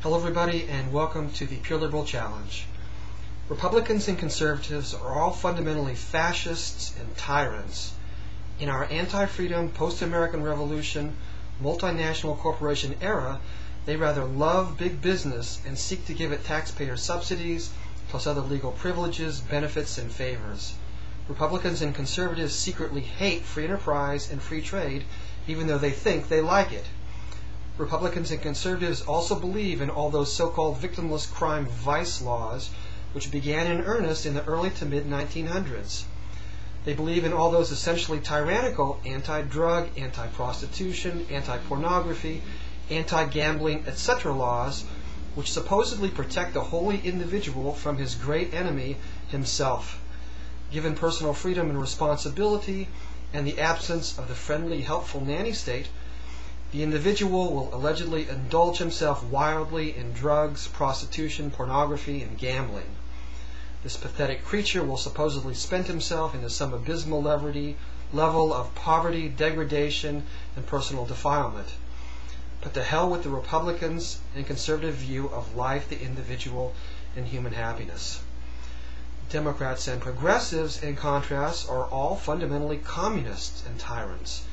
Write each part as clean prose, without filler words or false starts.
Hello everybody and welcome to the Pure Liberal Challenge. Republicans and conservatives are all fundamentally fascists and tyrants. In our anti-freedom, post-American Revolution, multinational corporation era, they rather love big business and seek to give it taxpayer subsidies, plus other legal privileges, benefits, and favors. Republicans and conservatives secretly hate free enterprise and free trade, even though they think they like it. Republicans and conservatives also believe in all those so-called victimless crime vice laws, which began in earnest in the early to mid-1900s. They believe in all those essentially tyrannical anti-drug, anti-prostitution, anti-pornography, anti-gambling, etc. laws, which supposedly protect the holy individual from his great enemy, himself. Given personal freedom and responsibility, and the absence of the friendly, helpful nanny state, the individual will allegedly indulge himself wildly in drugs, prostitution, pornography, and gambling. This pathetic creature will supposedly spend himself into some abysmal level of poverty, degradation, and personal defilement. But to hell with the Republicans and conservative view of life, the individual, and human happiness. Democrats and progressives, in contrast, are all fundamentally communists and tyrants.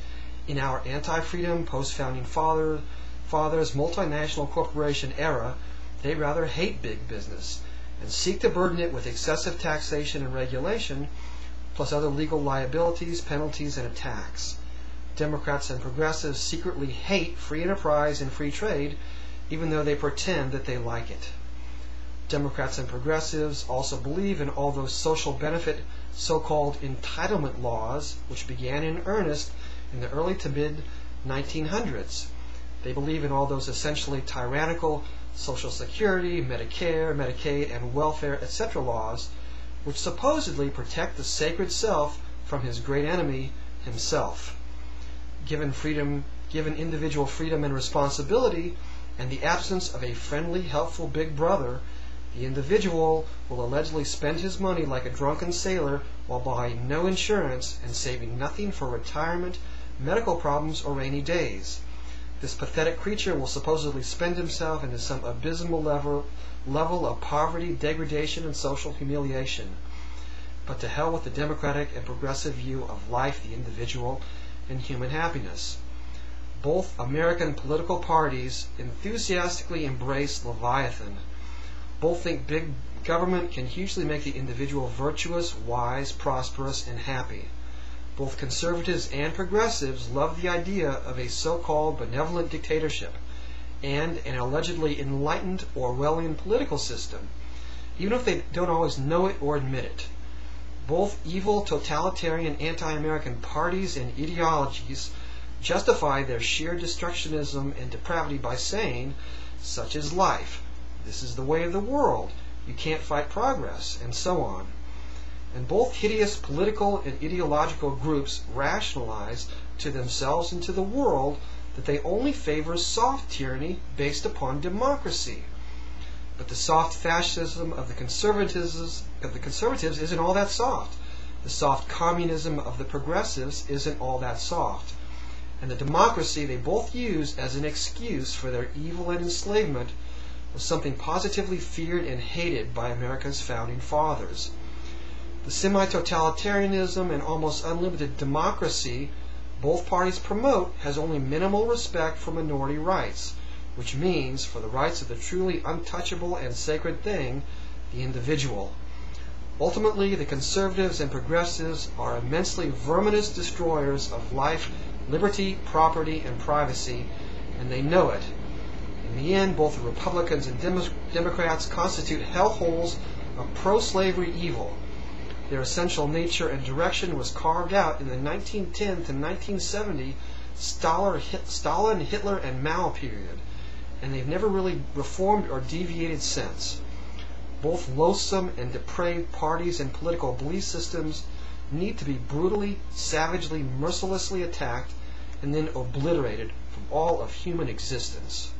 In our anti-freedom, post-founding fathers, multinational corporation era, they rather hate big business and seek to burden it with excessive taxation and regulation, plus other legal liabilities, penalties, and attacks. Democrats and progressives secretly hate free enterprise and free trade, even though they pretend that they like it. Democrats and progressives also believe in all those social benefit, so-called entitlement laws, which began in earnest in the early to mid-1900s. They believe in all those essentially tyrannical Social Security, Medicare, Medicaid, and welfare, etc. laws, which supposedly protect the sacred self from his great enemy, himself. Given individual freedom and responsibility, and the absence of a friendly, helpful big brother, the individual will allegedly spend his money like a drunken sailor while buying no insurance and saving nothing for retirement, medical problems, or rainy days. This pathetic creature will supposedly spend himself into some abysmal level of poverty, degradation, and social humiliation. But to hell with the democratic and progressive view of life, the individual, and human happiness. Both American political parties enthusiastically embrace Leviathan. Both think big government can hugely make the individual virtuous, wise, prosperous, and happy. Both conservatives and progressives love the idea of a so-called benevolent dictatorship and an allegedly enlightened Orwellian political system, even if they don't always know it or admit it. Both evil, totalitarian, anti-American parties and ideologies justify their sheer destructionism and depravity by saying, such is life, this is the way of the world, you can't fight progress, and so on. And both hideous political and ideological groups rationalize to themselves and to the world that they only favor soft tyranny based upon democracy. But the soft fascism of the conservatives isn't all that soft. The soft communism of the progressives isn't all that soft. And the democracy they both use as an excuse for their evil and enslavement was something positively feared and hated by America's founding fathers. The semi-totalitarianism and almost unlimited democracy both parties promote has only minimal respect for minority rights, which means for the rights of the truly untouchable and sacred thing, the individual. Ultimately, the conservatives and progressives are immensely verminous destroyers of life, liberty, property, and privacy, and they know it. In the end, both the Republicans and Democrats constitute hellholes of pro-slavery evil. Their essential nature and direction was carved out in the 1910 to 1970 Stalin, Hitler, and Mao period, and they've never really reformed or deviated since. Both loathsome and depraved parties and political belief systems need to be brutally, savagely, mercilessly attacked and then obliterated from all of human existence.